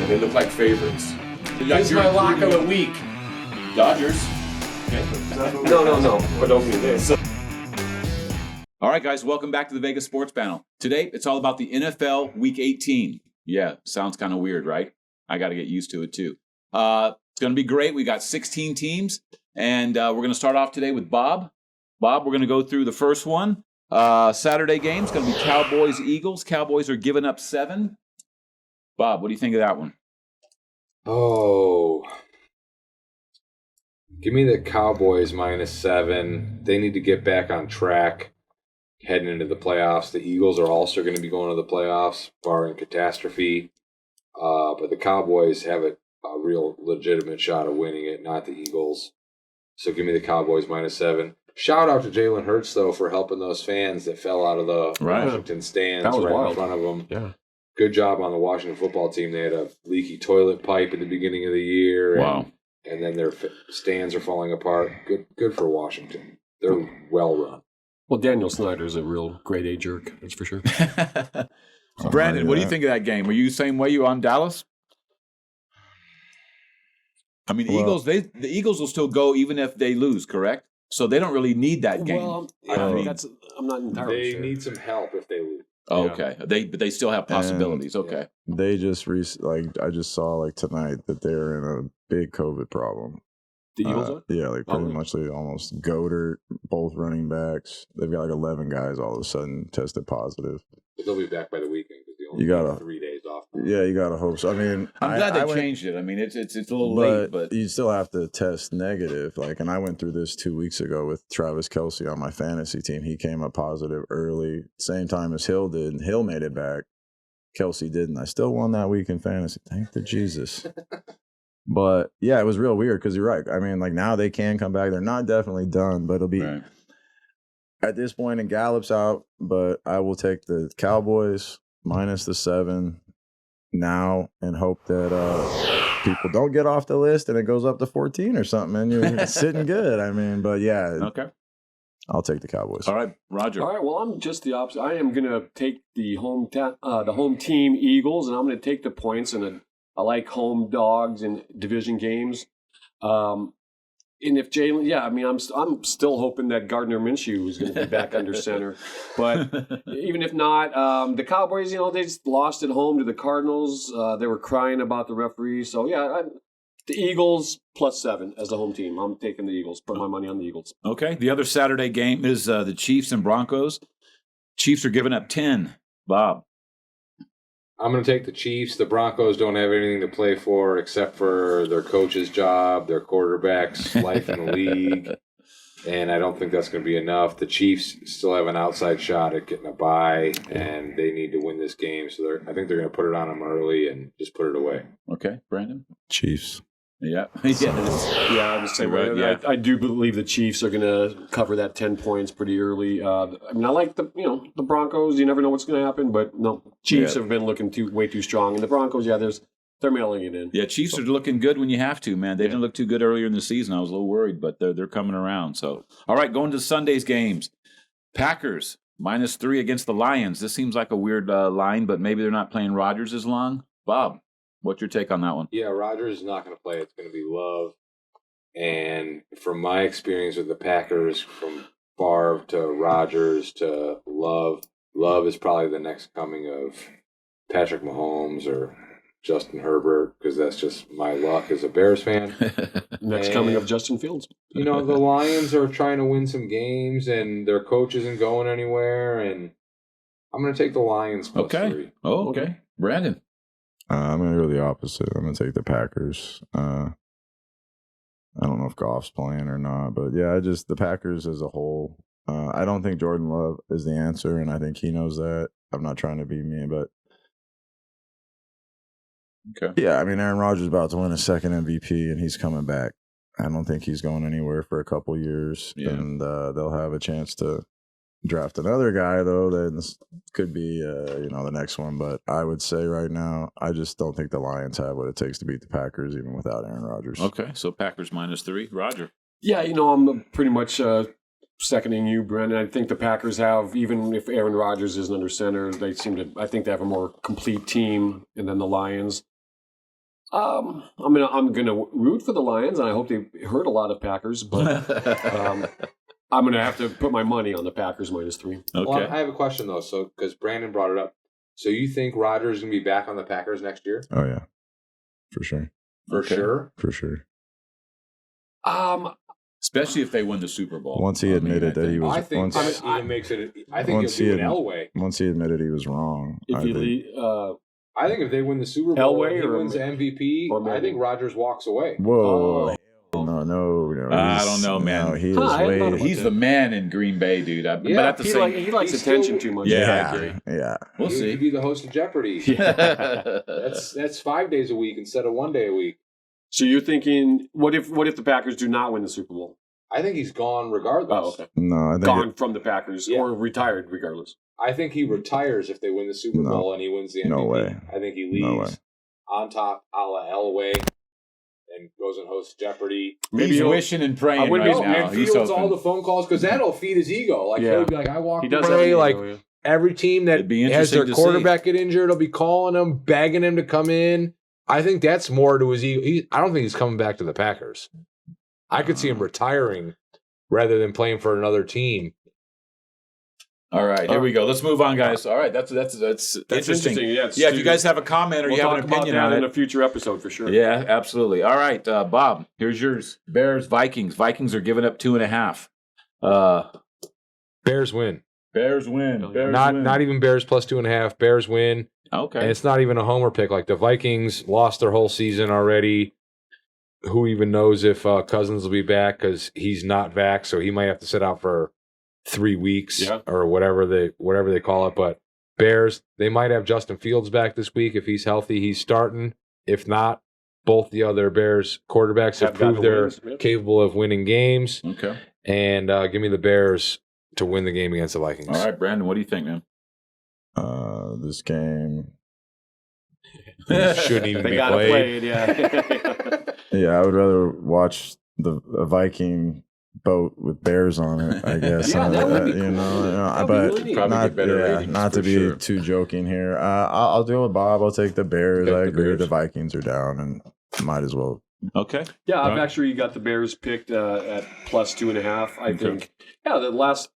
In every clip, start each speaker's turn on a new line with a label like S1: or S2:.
S1: and they look like favorites.
S2: This is my lock of the week.
S1: Dodgers.
S2: No. But don't do this.
S1: All right, guys, welcome back to the Vegas Sports Panel. Today, it's all about the NFL Week 18. Yeah, sounds kind of weird, right? I got to get used to it, too. It's going to be great. We got 16 teams, and we're going to start off today with Bob. Bob, we're going to go through the first one. Saturday game's going to be Cowboys-Eagles. Cowboys are giving up 7. Bob, what do you think of that one?
S3: Oh, give me the Cowboys -7. They need to get back on track heading into the playoffs. The Eagles are also going to be going to the playoffs, barring catastrophe. But the Cowboys have a real legitimate shot of winning it, not the Eagles. So give me the Cowboys -7. Shout out to Jalen Hurts, though, for helping those fans that fell out of the Washington stands right in front of them.
S2: Yeah.
S3: Good job on the Washington football team. They had a leaky toilet pipe at the beginning of the year.
S1: Wow.
S3: And then their stands are falling apart. Good for Washington. They're well run.
S2: Well, Daniel Snyder's a real grade A jerk, that's for sure.
S1: Brandon, what do you think of that game? Were you the same way you on Dallas? I mean, the Eagles will still go even if they lose, correct? So they don't really need that game.
S2: Well, I'm not entirely sure.
S3: They need some help if they lose.
S1: Oh, okay. But they still have possibilities. Okay.
S4: They just I just saw tonight that they're in a big COVID problem.
S2: The Eagles are?
S4: Yeah, pretty much they almost goated both running backs. They've got 11 guys all of a sudden tested positive.
S3: But they'll be back by the weekend because they only
S4: You gotta-
S3: have 3 days off.
S4: Yeah, you gotta hope so. I mean,
S1: I'm glad they changed it. I mean, it's a little late, but
S4: you still have to test negative. And I went through this 2 weeks ago with Travis Kelce on my fantasy team. He came up positive early, same time as Hill did, and Hill made it back. Kelce didn't. I still won that week in fantasy. Thank the Jesus. But yeah, it was real weird because you're right. I mean, now they can come back. They're not definitely done, but it'll be at this point. And Gallup's out, but I will take the Cowboys -7 now and hope that people don't get off the list and it goes up to 14 or something and you're sitting good. I mean, but yeah.
S1: Okay.
S4: I'll take the Cowboys.
S1: All right, Roger.
S2: All right, well, I'm just the opposite. I am going to take the home team Eagles, and I'm going to take the points, and I like home dogs in division games. And if Jalen, I'm still hoping that Gardner Minshew is going to be back under center. But even if not, the Cowboys, they just lost at home to the Cardinals. They were crying about the referee. So, the Eagles +7 as the home team. I'm taking the Eagles. Put my money on the Eagles.
S1: Okay. The other Saturday game is the Chiefs and Broncos. Chiefs are giving up 10. Bob.
S3: I'm going to take the Chiefs. The Broncos don't have anything to play for except for their coach's job, their quarterback's life in the league, and I don't think that's going to be enough. The Chiefs still have an outside shot at getting a bye, and they need to win this game. So I think they're going to put it on them early and just put it away.
S1: Okay, Brandon?
S4: Chiefs.
S1: Yeah.
S2: I'm the same way.
S1: Yeah.
S2: I do believe the Chiefs are going to cover that 10 points pretty early. I like the Broncos. You never know what's going to happen, but no, Chiefs have been looking way too strong, and the Broncos, they're mailing it in.
S1: Yeah, Chiefs are looking good when you have to, man. They didn't look too good earlier in the season. I was a little worried, but they're coming around. So, all right, going to Sunday's games. Packers -3 against the Lions. This seems like a weird line, but maybe they're not playing Rodgers as long. Bob, what's your take on that one?
S3: Yeah, Rodgers is not going to play. It's going to be Love. And from my experience with the Packers, from Favre to Rodgers to Love, Love is probably the next coming of Patrick Mahomes or Justin Herbert, because that's just my luck as a Bears fan.
S2: Next coming of Justin Fields.
S3: The Lions are trying to win some games, and their coach isn't going anywhere, and I'm going to take the Lions +3.
S1: Oh, okay. Brandon?
S4: I'm going to go the opposite. I'm going to take the Packers. I don't know if Goff's playing or not, but yeah, the Packers as a whole. I don't think Jordan Love is the answer, and I think he knows that. I'm not trying to be mean, but
S1: okay.
S4: Yeah, I mean, Aaron Rodgers is about to win a second MVP, and he's coming back. I don't think he's going anywhere for a couple years, and they'll have a chance to draft another guy, though, that could be, the next one. But I would say right now, I just don't think the Lions have what it takes to beat the Packers, even without Aaron Rodgers.
S1: Okay, so Packers -3. Roger?
S2: Yeah, I'm pretty much seconding you, Brendan. I think the Packers have, even if Aaron Rodgers isn't under center, I think they have a more complete team. And then the Lions, I'm gonna root for the Lions, and I hope they hurt a lot of Packers, but I'm gonna have to put my money on the Packers -3.
S1: Okay.
S3: Well, I have a question though. So because Brandon brought it up, so you think Rodgers is gonna be back on the Packers next year?
S4: Oh yeah, for sure.
S3: For sure.
S4: For sure.
S1: Especially if they win the Super Bowl.
S4: Once he admitted that he was,
S3: I think
S4: once,
S3: even makes it. I think
S4: once
S3: he'll do
S4: he
S3: an Elway.
S4: once he admitted he was wrong,
S2: If
S4: I
S2: you
S4: think-
S2: leave,
S3: I think if they win the Super Bowl
S2: Elway
S3: and he
S2: or
S3: wins the MVP,
S2: or
S3: I
S2: Manning?
S3: think Rodgers walks away.
S4: Whoa.
S2: Oh.
S4: No.
S1: I don't know, man.
S4: No, he is
S2: Huh, I hadn't thought
S4: way.
S2: about
S1: He's the man in Green Bay, dude. But at the
S2: he,
S1: same,
S2: he likes
S3: he's
S2: attention
S3: still-
S2: too much.
S1: Yeah, I agree.
S4: Yeah.
S1: We'll
S3: He
S1: see.
S3: could be the host of Jeopardy. That's 5 days a week instead of 1 day a week.
S2: So you're thinking, what if the Packers do not win the Super Bowl?
S3: I think he's gone regardless.
S2: Oh, okay.
S4: No, I think
S2: Gone from the Packers
S3: Yeah.
S2: or retired regardless.
S3: I think he retires if they win the Super
S4: No.
S3: Bowl and he wins the MVP.
S4: No way.
S3: I think he
S4: No
S3: leaves
S4: way.
S3: on top a la Elway and goes and hosts Jeopardy.
S2: Maybe
S1: He's
S2: he'll-
S1: wishing and praying
S2: I wouldn't
S1: right
S2: know,
S1: now.
S3: And
S1: He's
S3: fields all
S1: hoping.
S3: the phone calls because that'll feed his ego. Like
S2: Yeah.
S3: he'll be like, I walked
S2: He does
S3: away,
S2: have
S3: like
S2: ego, yeah.
S3: every team that
S1: It'd be
S3: has
S1: interesting
S3: their
S1: to
S3: quarterback get injured, will be calling him, begging him to come in. I think that's more to his ego. I don't think he's coming back to the Packers. I could see him retiring rather than playing for another team.
S1: All right, here we go. Let's move on, guys. All right, that's interesting.
S2: Yeah,
S1: Yeah, if you guys have a comment or
S2: we'll
S1: you have
S2: talk
S1: an
S2: about
S1: opinion
S2: that
S1: on
S2: in
S1: it.
S2: a future episode for sure.
S1: Yeah, absolutely. All right, Bob, here's yours. Bears, Vikings. Vikings are giving up 2.5.
S3: Bears win.
S1: Bears win. Bears
S3: Not
S1: win.
S3: not even Bears plus 2.5. Bears win.
S1: Okay.
S3: And it's not even a homer pick. Like the Vikings lost their whole season already. Who even knows if Cousins will be back because he's not back, so he might have to sit out for 3 weeks or whatever they call it. But Bears, they might have Justin Fields back this week if he's healthy. He's starting. If not, both the other Bears quarterbacks have proved they're capable of winning games.
S1: Okay.
S3: And give me the Bears to win the game against the Vikings.
S1: All right, Brandon, what do you think, man?
S4: This game.
S3: Shouldn't even
S2: They
S3: be
S2: got to
S3: played.
S2: play it, yeah.
S4: Yeah, I would rather watch a Viking boat with bears on it, I guess.
S2: Yeah, that would be cool. That'd be
S4: but
S2: really neat.
S1: Probably
S4: not,
S1: get better ratings
S4: not
S1: for
S4: to be
S1: sure.
S4: too joking here. I'll do it, Bob. I'll take the Bears.
S1: Take
S4: I
S1: the
S4: agree.
S1: Bears.
S4: The Vikings are down, and might as well.
S1: Okay.
S2: Yeah, I've
S1: Right.
S2: actually got the Bears picked at plus 2.5. I
S1: Okay.
S2: think, the last,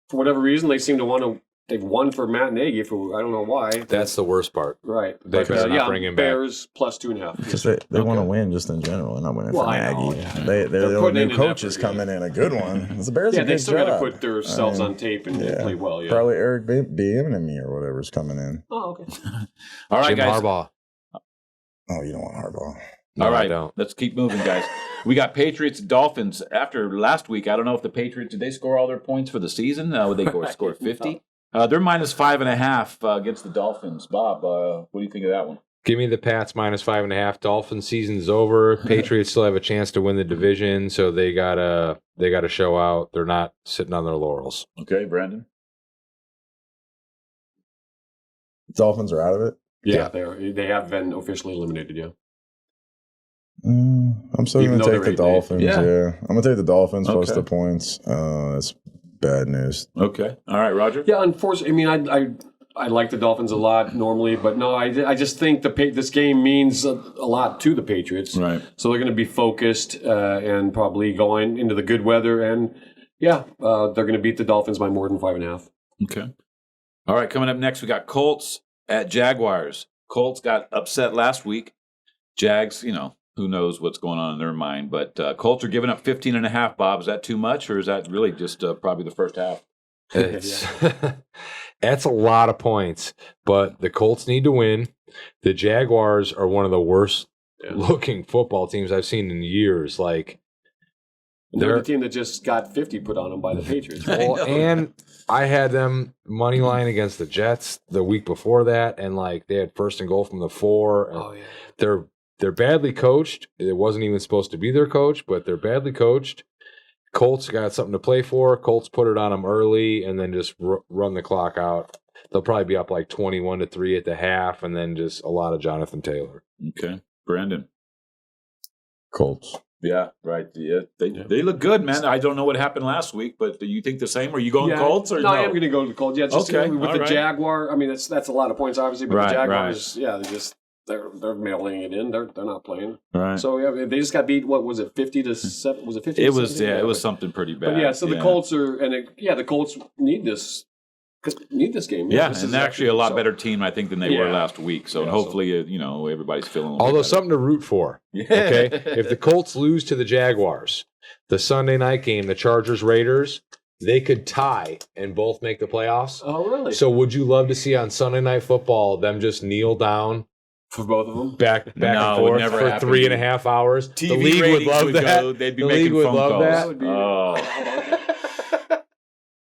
S2: for whatever reason, they seem to want to, they've won for Matt Nagy for, I don't know why.
S3: That's the worst part.
S2: Right.
S3: They better not bring him back.
S2: Bears plus 2.5.
S4: Because they want to win just in general. They're not winning
S2: Well,
S4: for
S2: I
S4: Nagy.
S2: know, yeah.
S4: They're the
S2: putting in
S4: new
S2: an
S4: coach
S2: effort,
S4: is coming in, a good one. The Bears
S2: Yeah,
S4: a
S2: they
S4: good
S2: still got to
S4: job.
S2: put themselves
S4: I mean,
S2: on tape and play well, yeah.
S4: Probably Eric Bieniemy or whatever's coming in.
S2: Oh, okay.
S1: All right,
S3: Jim
S1: guys.
S3: Harbaugh.
S4: Oh, you don't want Harbaugh.
S3: No,
S1: All
S3: I
S1: right,
S3: don't.
S1: let's keep moving, guys. We got Patriots, Dolphins. After last week, I don't know if the Patriots, did they score all their points for the season? Would they score 50? They're minus 5.5 against the Dolphins. Bob, what do you think of that one?
S3: Give me the Pats minus 5.5. Dolphins season's over. Patriots still have a chance to win the division, so they gotta show out. They're not sitting on their laurels.
S1: Okay, Brandon.
S4: Dolphins are out of it.
S2: Yeah, they have been officially eliminated, yeah.
S4: I'm still
S2: Even
S4: going to
S2: though
S4: take the
S2: they're 8-8.
S4: Dolphins.
S1: Yeah.
S4: Yeah. I'm going to take the Dolphins plus
S1: Okay.
S4: the points. That's bad news.
S1: Okay. All right, Roger.
S2: Yeah, unfortunately, I mean, I like the Dolphins a lot normally, but no, I just think this game means a lot to the Patriots.
S1: Right.
S2: So they're going to be focused and probably going into the good weather. And they're going to beat the Dolphins by more than 5.5.
S1: Okay. All right, coming up next, we got Colts at Jaguars. Colts got upset last week. Jags, who knows what's going on in their mind. But Colts are giving up 15.5, Bob. Is that too much, or is that really just probably the first half?
S3: It's that's a lot of points, but the Colts need to win. The Jaguars are one of the worst looking football teams I've seen in years. Like
S2: They're the team that just got 50 put on them by the Patriots.
S3: well, and I had them money line against the Jets the week before that, and like they had first and goal from the 4. And
S2: Oh, yeah.
S3: they're badly coached. It wasn't even supposed to be their coach, but they're badly coached. Colts got something to play for. Colts put it on them early and then just run the clock out. They'll probably be up like 21-3 at the half, and then just a lot of Jonathan Taylor.
S1: Okay. Brandon.
S4: Colts.
S1: Yeah, right. Yeah, they look good, man. I don't know what happened last week, but do you think the same? Are you going Colts or no?
S2: I am going to go to the Colts. Yeah, just
S1: Okay,
S2: with
S1: all
S2: the
S1: right.
S2: Jaguar. I mean, that's a lot of points, obviously, but
S1: Right,
S2: the Jaguars, they just they're mailing it in. They're not playing.
S1: Right.
S2: So yeah, they just got beat. What was it? 50-7? Was it 50?
S1: It was it was something pretty bad.
S2: But yeah, so the Colts are the Colts need this game.
S1: Yeah,
S2: this
S1: and they're actually a lot
S2: so-
S1: better team, I think, than they were last week. So
S2: Yeah,
S1: hopefully, everybody's feeling. A little
S3: Although
S1: bit
S3: something to root for.
S1: better.
S3: Okay, if the Colts lose to the Jaguars, the Sunday night game, the Chargers-Raiders, they could tie and both make the playoffs.
S2: Oh, really?
S3: So would you love to see on Sunday Night Football them just kneel down
S2: For both of them?
S3: back
S1: No,
S3: and
S1: it would
S3: forth
S1: never
S3: for
S1: happen.
S3: 3.5 hours?
S1: TV
S3: the league would
S1: ratings
S3: love that.
S1: go, they'd be
S3: The
S1: making
S3: league would
S1: phone
S3: love
S1: calls.
S3: that.
S2: would be.
S1: Oh.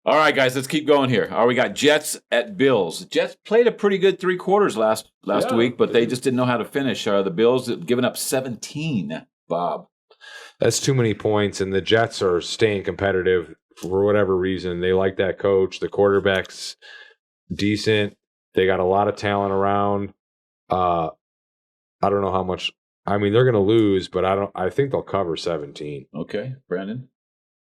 S1: All right, guys, let's keep going here. We got Jets at Bills. Jets played a pretty good 3 quarters last
S2: Yeah,
S1: week, but
S2: they
S1: they
S2: did.
S1: just didn't know how to finish. The Bills have given up 17, Bob.
S3: That's too many points, and the Jets are staying competitive for whatever reason. They like that coach. The quarterback's decent. They got a lot of talent around. I don't know how much. I mean, they're going to lose, but I think they'll cover 17.
S1: Okay, Brandon.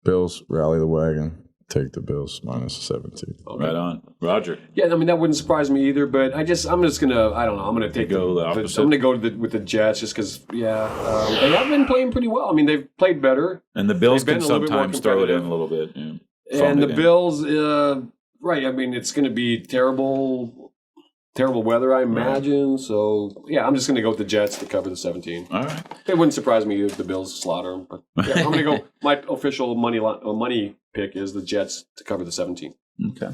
S4: Bills rally the wagon. Take the Bills minus 17.
S2: Okay.
S1: Right on. Roger.
S2: Yeah, I mean that wouldn't surprise me either. But I'm just gonna I'm gonna take
S1: go the
S2: I'm
S1: opposite?
S2: gonna go with the Jets just because they have been playing pretty well. I mean they've played better.
S1: And the Bills
S2: They've
S1: can
S2: been a little bit more
S1: sometimes throw it in
S2: competitive.
S1: a little bit. Yeah.
S2: And
S1: Phone
S2: the
S1: it in.
S2: Bills, right? I mean it's gonna be terrible weather, I imagine. So yeah, I'm just gonna go with the Jets to cover the 17.
S1: All right.
S2: It wouldn't surprise me if the Bills slaughter them. But yeah, I'm gonna go. My official money pick is the Jets to cover the 17.
S1: Okay.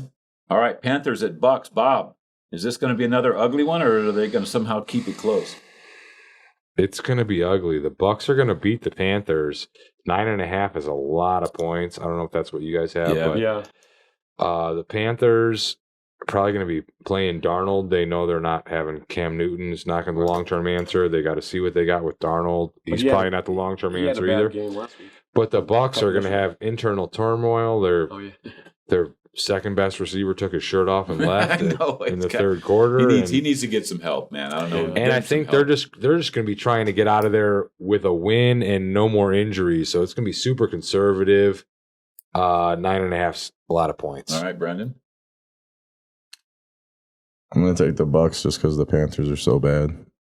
S1: All right. Panthers at Bucks. Bob, is this going to be another ugly one, or are they going to somehow keep it close?
S3: It's going to be ugly. The Bucks are going to beat the Panthers. 9.5 is a lot of points. I don't know if that's what you guys have,
S1: Yeah.
S3: but
S2: Yeah.
S3: the Panthers are probably going to be playing Darnold. They know they're not having Cam Newton's not going to be the long-term answer. They got to see what they got with Darnold. He's
S2: yeah,
S3: probably not the long-term
S2: He had a
S3: answer
S2: bad
S3: either.
S2: game last week.
S3: But the Bucks are going to have internal turmoil.
S2: Oh yeah.
S3: Their second best receiver took his shirt off and left
S1: I know,
S3: in the
S1: it's
S3: third quarter.
S1: He needs to get some help, man. I don't know.
S2: Yeah.
S1: Get
S3: And I
S1: him some
S3: think
S1: help.
S3: they're just going to be trying to get out of there with a win and no more injuries. So it's going to be super conservative. 9.5's a lot of points.
S1: All right, Brendan.
S4: I'm going to take the Bucks just because the Panthers are so bad.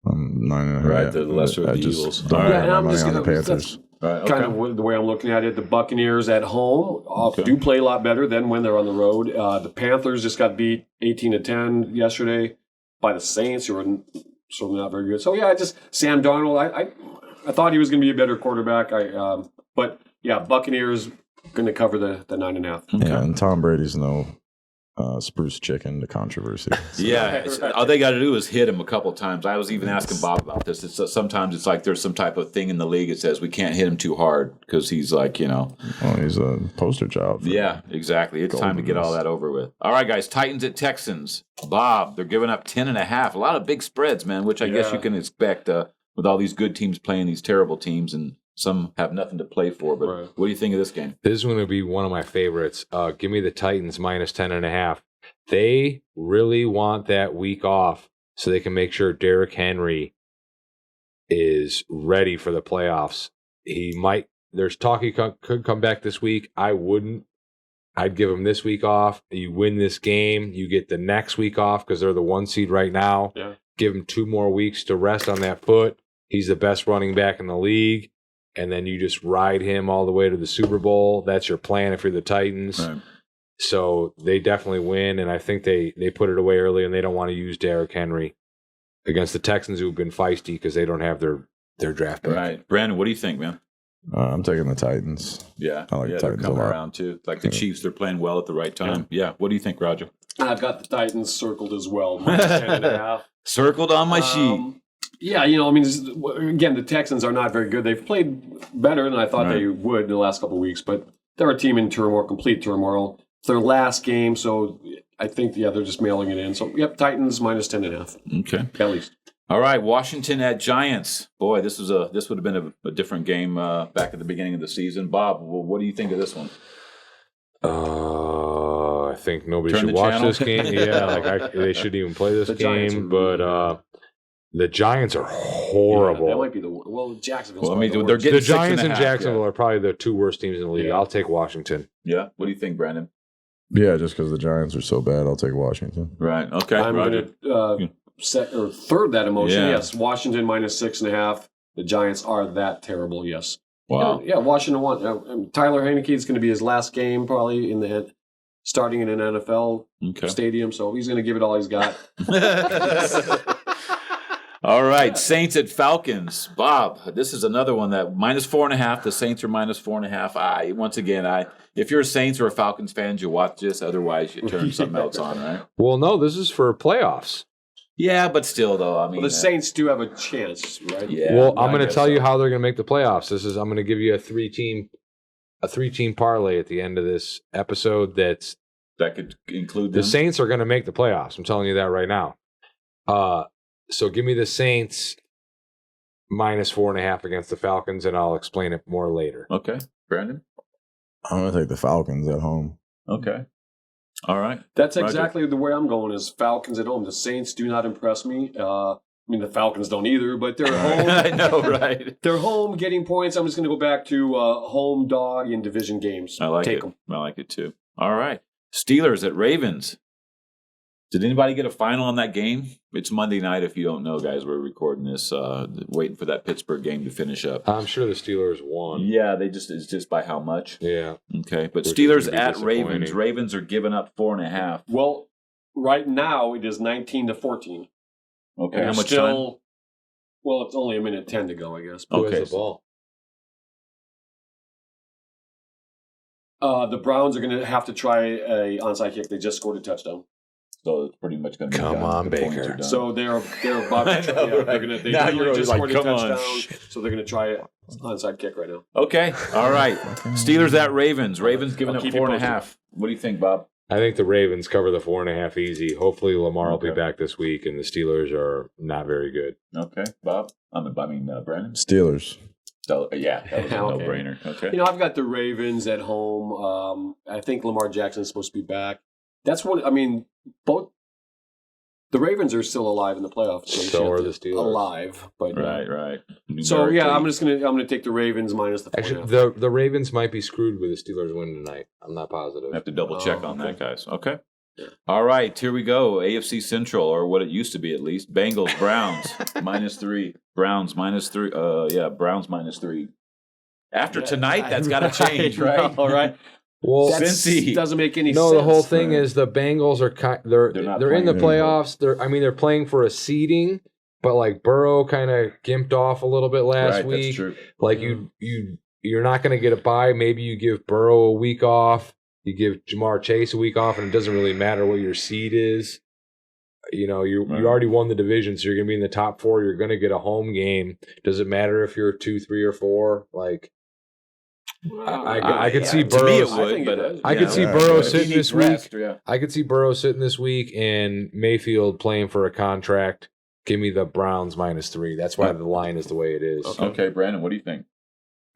S4: 9.5.
S1: Right, they're the lesser of
S4: I
S1: the
S4: just
S1: Eagles.
S4: don't
S1: All
S4: have
S1: right.
S2: and
S4: my
S2: I'm
S4: money
S2: just
S4: on the
S2: gonna-
S4: Panthers.
S1: All right.
S2: Kind
S1: Okay.
S2: of the way I'm looking at it. The Buccaneers at home
S1: Okay.
S2: do play a lot better than when they're on the road. The Panthers just got beat 18-10 yesterday by the Saints, who are certainly not very good. So yeah, just Sam Darnold. I thought he was going to be a better quarterback. But yeah, Buccaneers going to cover the 9.5.
S1: Okay.
S4: Yeah, and Tom Brady's no spruce chicken to controversy. So,
S1: Yeah,
S2: Right.
S1: all they got to do is hit him a couple times. I was even asking Bob about this. Sometimes it's like there's some type of thing in the league that says we can't hit him too hard because he's like,
S4: well, he's a poster child. For
S1: Yeah, exactly. It's time to get all that over with. All right, guys. Titans at Texans. Bob, they're giving up 10.5. A lot of big spreads, man, which I guess
S2: Yeah.
S1: you can expect with all these good teams playing these terrible teams, and some have nothing to play for. But
S2: Right.
S1: what do you think of this game?
S3: This is going to be one of my favorites. Give me the Titans minus 10.5. They really want that week off so they can make sure Derrick Henry is ready for the playoffs. There's talk he could come back this week. I wouldn't. I'd give him this week off. You win this game, you get the next week off because they're the 1 seed right now.
S2: Yeah.
S3: Give him 2 more weeks to rest on that foot. He's the best running back in the league. And then you just ride him all the way to the Super Bowl. That's your plan if you're the Titans.
S1: Right.
S3: So they definitely win, and I think they put it away early, and they don't want to use Derrick Henry against the Texans, who've been feisty because they don't have their draft pick.
S1: Right. Brandon, what do you think, man?
S4: I'm taking the Titans.
S1: Yeah.
S4: I like
S1: yeah,
S4: the
S1: they're
S4: Titans a
S1: coming
S4: lot.
S1: around too. Like the
S4: Yeah.
S1: Chiefs, they're playing well at the right time. Yeah. What do you think, Roger?
S2: I've got the Titans circled as well. Minus 10.5.
S1: Circled on my sheet.
S2: Yeah, again, the Texans are not very good. They've played better than I thought
S1: Right.
S2: they would in the last couple of weeks, but they're a team in turmoil, complete turmoil. It's their last game, so I think, they're just mailing it in. So, yep, Titans minus 10.5,
S1: Okay.
S2: at least.
S1: All right, Washington at Giants. Boy, this would have been a different game back at the beginning of the season. Bob, what do you think of this one?
S3: I think nobody
S1: Turn
S3: should
S1: the
S3: watch
S1: channel.
S3: this game. Yeah, they shouldn't even play this
S2: The Giants
S3: game.
S2: are really
S3: But the Giants are horrible.
S2: Yeah, that might be Jacksonville's
S1: Well, I mean,
S2: probably the
S1: they're
S2: worst.
S1: getting
S3: The Giants and
S1: 6.5,
S3: Jacksonville are probably the 2 worst teams in the league.
S2: Yeah.
S3: I'll take Washington.
S1: Yeah. What do you think, Brandon?
S4: Yeah, just because the Giants are so bad, I'll take Washington.
S1: Right. Okay.
S2: I'm
S1: Roger.
S2: going to third that emotion.
S1: Yeah.
S2: Yes, Washington -6.5. The Giants are that terrible. Yes.
S1: Wow.
S2: Yeah, Washington won. Tyler Heineke is going to be his last game probably starting in an NFL stadium, so he's going to give it all he's got.
S1: All right, Saints at Falcons. Bob, this is another one that -4.5. The Saints are -4.5. Once again, if you're a Saints or a Falcons fan, you watch this. Otherwise, you turn something else on, right?
S3: Well, no, this is for playoffs.
S1: Yeah, but still, though, I mean,
S2: the Saints do have a chance, right?
S1: Yeah.
S3: Well, I'm going to tell you how they're going to make the playoffs. I'm going to give you a three-team parlay at the end of this episode. That
S1: could include
S3: the
S1: them?
S3: Saints are going to make the playoffs. I'm telling you that right now. So give me the Saints -4.5 against the Falcons, and I'll explain it more later.
S1: Okay, Brandon.
S4: I'm gonna take the Falcons at home.
S1: Okay. All right.
S2: That's
S1: Roger.
S2: exactly the way I'm going. Is Falcons at home. The Saints do not impress me. I mean, the Falcons don't either, but they're home.
S1: I know, right?
S2: They're home getting points. I'm just going to go back to home dog in division games.
S1: I like
S2: Take
S1: it.
S2: them.
S1: I like it too. All right. Steelers at Ravens. Did anybody get a final on that game? It's Monday night. If you don't know, guys, we're recording this, waiting for that Pittsburgh game to finish up.
S3: I'm sure the Steelers won.
S1: Yeah, it's just by how much?
S3: Yeah.
S1: Okay, but
S3: Which
S1: Steelers
S3: is gonna be
S1: at Ravens.
S3: disappointing.
S1: Ravens are giving up 4.5.
S2: Well, right now it is 19-14.
S1: Okay,
S2: And
S1: how much
S2: still,
S1: time?
S2: Well, it's only a minute 10 to go, I guess.
S3: Who
S1: Okay,
S3: has the ball?
S2: The Browns are going to have to try a onside kick. They just scored a touchdown.
S1: So it's pretty much going to be
S3: Come
S1: done.
S3: on,
S1: The points
S3: Baker.
S1: are done.
S2: So they're about
S1: I
S2: to
S1: know,
S2: try.
S1: right?
S2: They're gonna, they
S1: Now
S2: literally
S1: you're always
S2: just
S1: like,
S2: scored a
S1: come on.
S2: touchdown, so they're going to try an onside kick right now.
S1: Okay, all right. Steelers at Ravens. Ravens giving
S2: I'll
S1: up
S2: keep you
S1: 4.5. What do you think, Bob?
S3: I think the Ravens cover the 4.5 easy. Hopefully Lamar will be
S1: Okay.
S3: back this week, and the Steelers are not very good.
S1: Okay, Bob. Brandon.
S4: Steelers.
S1: So, yeah, that was a
S2: Okay.
S1: no-brainer. Okay.
S2: I've got the Ravens at home. I think Lamar Jackson's supposed to be back. That's one. I mean, both the Ravens are still alive in the playoffs.
S3: So are the Steelers.
S2: alive, but
S1: Right.
S2: So yeah, I'm
S1: Numerically.
S2: gonna take the Ravens minus the 4.5.
S3: Actually, the Ravens might be screwed with the Steelers win tonight. I'm not positive.
S1: I have to double check
S2: Oh,
S1: on
S2: okay.
S1: that, guys. Okay.
S2: Yeah.
S1: All right, here we go. AFC Central, or what it used to be at least. Bengals, Browns, -3. Browns, -3. Browns, -3. After
S2: Yeah,
S1: tonight, that's got to change, right?
S2: All right.
S3: Well,
S1: Cincy.
S2: Doesn't make any sense.
S3: no, the whole thing
S1: right?
S3: is the Bengals are they're
S1: They're not
S3: in the
S4: playing
S3: playoffs. They're playing for a seeding, but like Burrow kind of gimped off a little bit last
S1: Right,
S3: week.
S1: that's true.
S3: Like you're not going to get a bye. Maybe you give Burrow a week off. You give Jamar Chase a week off, and it doesn't really matter what your seed is. You know, you already won the division, so you're going to be in the top 4. You're going to get a home game. Does it matter if you're 2, 3, or 4? Like, I could see
S1: To me, it
S3: Burrow.
S2: I
S1: would,
S2: think
S1: but
S2: it does.
S3: I could see
S4: Yeah,
S3: Burrow
S4: but
S3: sitting
S1: he
S3: this
S1: needs
S3: week.
S1: rest, yeah.
S3: I could see Burrow sitting this week and Mayfield playing for a contract. Give me the Browns -3. That's why the line is the way it is.
S1: Okay, Brandon, what do you think?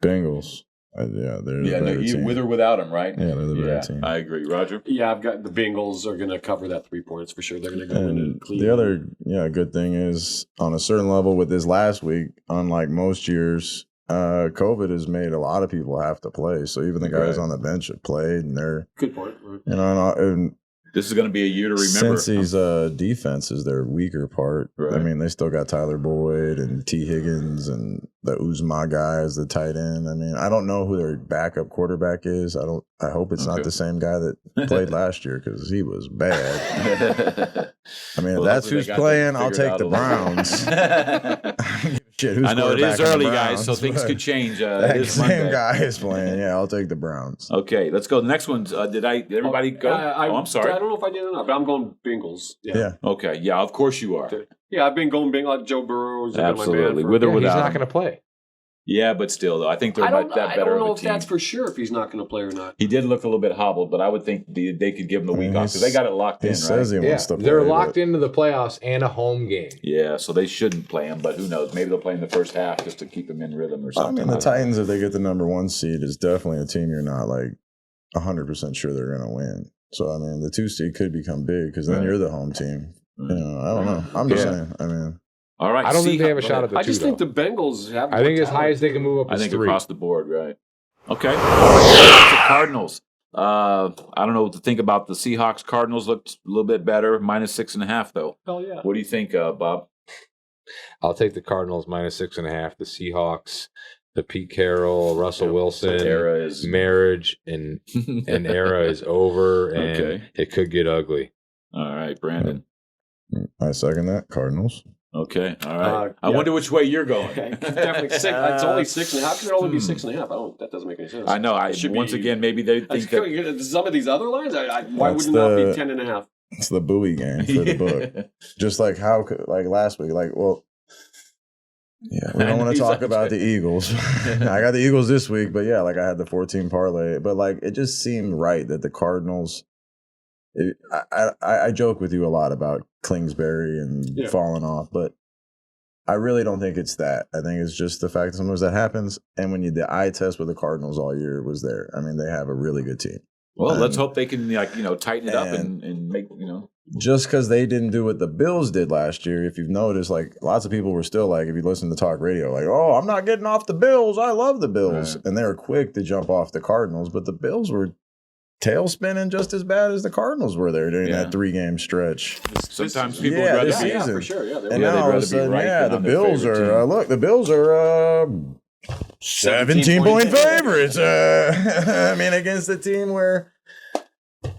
S4: Bengals. They're the better team.
S1: with or without him, right?
S4: Yeah, they're the better team.
S1: I agree. Roger?
S2: Yeah, I've got the Bengals are going to cover that 3 points for sure. They're going to go into
S4: And
S2: clean.
S4: the other good thing is on a certain level with this last week, unlike most years, COVID has made a lot of people have to play. So even the guys
S1: Right.
S4: on the bench have played, and they're
S2: Good point.
S4: and
S1: This is going to be a year to remember.
S4: Cincy's defense is their weaker part.
S1: Right.
S4: I mean, they still got Tyler Boyd and T. Higgins and the Uzma guy as the tight end. I mean, I don't know who their backup quarterback is. I hope it's
S1: Okay.
S4: not the same guy that played last year because he was bad. I mean, if
S1: Well,
S4: that's
S1: hopefully
S4: who's
S1: they got
S4: playing,
S1: that
S4: I'll
S1: figured
S4: take
S1: out
S4: the
S1: a little
S4: Browns.
S1: bit.
S4: Shit, who's
S1: I know it is
S4: quarterbacking the
S1: early, guys, so
S4: Browns,
S1: things
S4: but
S1: could change.
S4: That
S1: It is
S4: same
S1: Monday.
S4: guy is playing. Yeah, I'll take the Browns.
S1: Okay, let's go. The next one. Did everybody go? I'm sorry.
S2: I don't know if I did or not, but I'm going Bengals.
S4: Yeah.
S1: Okay, yeah, of course you are.
S2: Yeah, I've been going Bengals. Joe Burrow has been my man
S1: Absolutely.
S2: for-
S1: With or
S3: Yeah, he's
S1: without
S3: not
S1: him.
S3: going to play.
S1: Yeah, but still, though, I think they're
S2: I don't
S1: that better
S2: know
S1: of a
S2: if
S1: team.
S2: that's for sure if he's not going to play or not.
S1: He did look a little bit hobbled, but I would think they could give him the week
S4: Yeah,
S1: off because they got it locked
S4: He
S1: in,
S4: says
S1: right?
S4: he wants to play.
S3: They're
S4: but-
S3: locked into the playoffs and a home game.
S1: Yeah, so they shouldn't play him, but who knows? Maybe they'll play in the first half just to keep him in rhythm or
S4: I
S1: something.
S4: mean, the Titans, if they get the number 1 seed, is definitely a team you're not like 100% sure they're going to win. So, I mean, the 2 seed could become big because then
S1: Right.
S4: you're the home team.
S1: Right.
S4: You know, I don't know. I'm just
S1: Yeah.
S4: saying. I mean,
S1: All right.
S3: I don't think they have a
S1: Go
S3: shot
S1: ahead.
S3: at the
S2: I just
S3: 2,
S2: think
S3: though.
S2: the Bengals have.
S3: I think as high as they can move up
S1: I
S3: is
S1: think
S3: 3.
S1: across the board, right? Okay. Seahawks at Cardinals. I don't know what to think about the Seahawks. Cardinals looked a little bit better, -6.5 though.
S2: Hell yeah.
S1: What do you think, Bob?
S3: I'll take the Cardinals -6.5. The Seahawks, the Pete Carroll, Russell Wilson
S1: era is
S3: marriage and era is over, and
S1: Okay.
S3: it could get ugly.
S1: All right, Brandon.
S4: I second that. Cardinals.
S1: Okay, all right. I
S2: yeah.
S1: wonder which way you're going.
S2: Definitely 6. It's only 6.5. How can it only be 6.5? That doesn't make any sense.
S1: I know. Once again, maybe they think that
S2: some of these other lines. Why
S4: That's
S2: would it not be 10.5?
S4: It's the buoy game for the book. Just like last week, yeah, we don't want to talk about the Eagles. I got the Eagles this week, but yeah, I had the 14 parlay, but it just seemed right that the Cardinals. I joke with you a lot about Kingsbury and falling off, but I really don't think it's that. I think it's just the fact that sometimes that happens. And when the eye test with the Cardinals all year was there. I mean, they have a really good team.
S1: Well, let's hope they can tighten it up and make
S4: Just because they didn't do what the Bills did last year, if you've noticed, lots of people were still if you listen to talk radio, oh, I'm not getting off the Bills. I love the Bills. Right. And they were quick to jump off the Cardinals, but the Bills were tail spinning just as bad as the Cardinals were there during that 3-game stretch.
S1: Sometimes people would rather
S4: season.
S2: Yeah, for sure. Yeah,
S4: and now all of a sudden, the Bills are the Bills are 17-point favorites. I mean, against a team where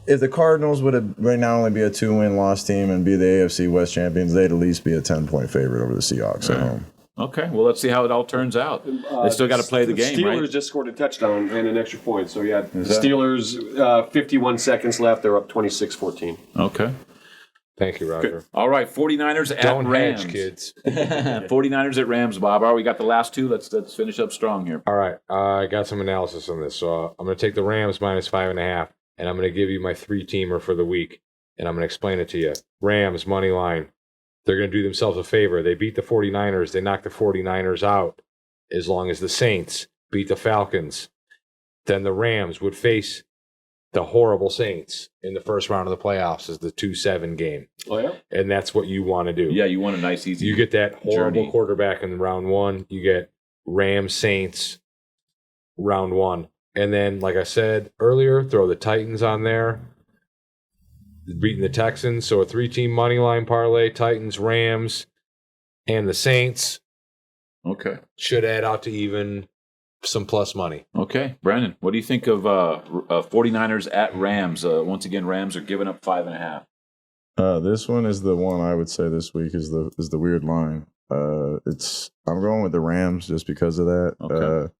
S4: if the Cardinals would have right now only be a 2-win loss team and be the AFC West champions, they'd at least be a 10-point favorite over the Seahawks at home.
S1: Okay, well, let's see how it all turns out. They still got to play the game,
S2: Steelers
S1: right?
S2: just scored a touchdown and an extra point. So, yeah, Steelers, 51 seconds left. They're up 26-14.
S1: Okay.
S3: Thank you, Roger.
S1: Good. All right, 49ers at
S3: Don't
S1: Rams.
S3: hedge, kids.
S1: 49ers at Rams, Bob. All right, we got the last two. Let's finish up strong here.
S3: All right, I got some analysis on this. So I'm going to take the Rams -5.5, and I'm going to give you my 3-teamer for the week, and I'm going to explain it to you. Rams, money line. They're going to do themselves a favor. They beat the 49ers. They knocked the 49ers out. As long as the Saints beat the Falcons, then the Rams would face the horrible Saints in the first round of the playoffs as the 2-7 game.
S2: Oh, yeah?
S3: And that's what you want to do.
S1: Yeah, you want a nice, easy
S3: You get that horrible
S1: journey.
S3: quarterback in round 1. You get Rams, Saints, round 1. And then, like I said earlier, throw the Titans on there. Beating the Texans, so a 3-team money line parlay, Titans, Rams, and the Saints.
S1: Okay.
S3: Should add out to even some plus money.
S1: Okay. Brandon, what do you think of 49ers at Rams? Once again, Rams are giving up 5.5.
S4: This one is the one I would say this week is the weird line. I'm going with the Rams just because of that.
S1: Okay.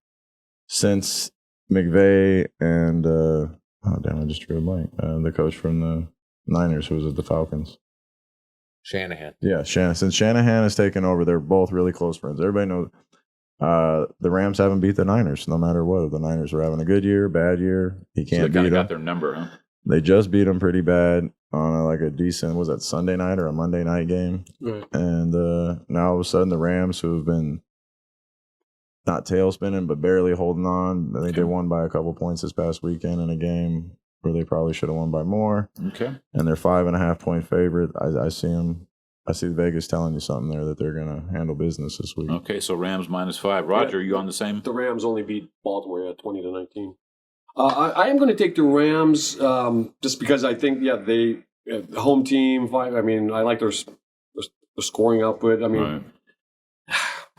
S4: Since McVay and I just drew a blank. The coach from the Niners, who was at the Falcons.
S3: Shanahan.
S4: Yeah, since Shanahan has taken over, they're both really close friends. Everybody knows the Rams haven't beat the Niners, no matter what. If the Niners are having a good year, bad year, he can't beat them.
S1: They got their number, huh?
S4: They just beat them pretty bad on a decent, was that Sunday night or a Monday night game?
S2: Right.
S4: And now all of a sudden the Rams, who have been not tail spinning, but barely holding on. I think they won by a couple points this past weekend in a game where they probably should have won by more.
S1: Okay.
S4: And they're 5.5-point favorite. I see Vegas telling you something there that they're going to handle business this week.
S1: Okay, so Rams -5. Roger, you on the same?
S2: The Rams only beat Baltimore 20-19. I am going to take the Rams just because I think, they the home team. I mean, I like their scoring output. I mean,
S1: Right.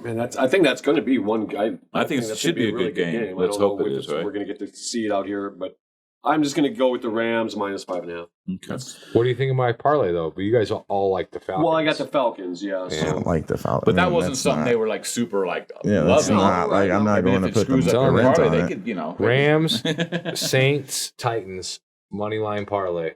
S2: man, I think that's going to be one guy.
S1: I think it should be a
S2: really
S1: good game.
S2: I
S1: Let's
S2: don't
S1: hope
S2: know
S1: it
S2: if
S1: is, right?
S2: We're going to get to see it out here, but I'm just going to go with the Rams -5.5.
S1: Okay.
S3: What do you think of my parlay, though? But you guys all like the Falcons.
S2: Well, I got the Falcons,
S4: I don't like the Falcons.
S1: But that wasn't something they were super
S4: Yeah, that's
S1: loving.
S4: not I'm not going to
S1: if it
S4: put them
S1: screws up
S3: on
S1: their
S3: rent
S1: parlay,
S4: on
S1: they
S4: it.
S1: could,
S3: Rams, Saints, Titans, money line parlay.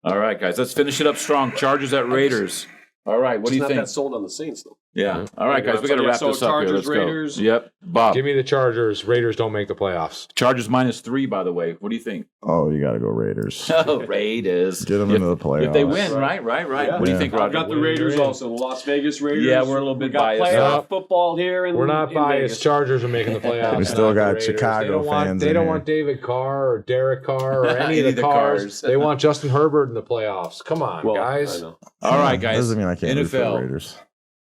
S1: All right, guys, let's finish it up strong. Chargers at Raiders. All right, what do you
S2: not
S1: think?
S2: that sold on the Saints, though.
S1: Yeah. All right, guys, we got to wrap this up
S2: Chargers,
S1: here. Let's
S2: Raiders.
S1: go. Yep. Bob.
S3: Give me the Chargers. Raiders don't make the playoffs.
S1: Chargers -3, by the way. What do you think?
S4: Oh, you got to go Raiders.
S1: Oh, Raiders.
S4: Get them into the playoffs.
S1: If they win, right.
S2: Yeah.
S1: What do you think, Roger?
S2: I've got the Raiders also, the Las Vegas Raiders.
S1: Yeah, we're a little bit
S2: we got
S1: biased.
S2: playoff football here.
S3: We're not biased.
S2: Vegas.
S3: Chargers are making the playoffs.
S4: We still
S3: not the
S4: got
S3: Raiders.
S4: Chicago fans
S3: They
S4: in
S3: don't
S4: here.
S3: want David Carr or Derek Carr or any of the cars. They want Justin Herbert in the playoffs. Come on,
S2: Well,
S3: guys.
S2: I know.
S1: All right, guys.
S4: Doesn't mean I can't root for the
S1: NFL.
S4: Raiders.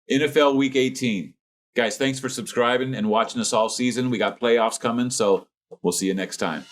S1: NFL Week 18. Guys, thanks for subscribing and watching us all season. We got playoffs coming, so we'll see you next time.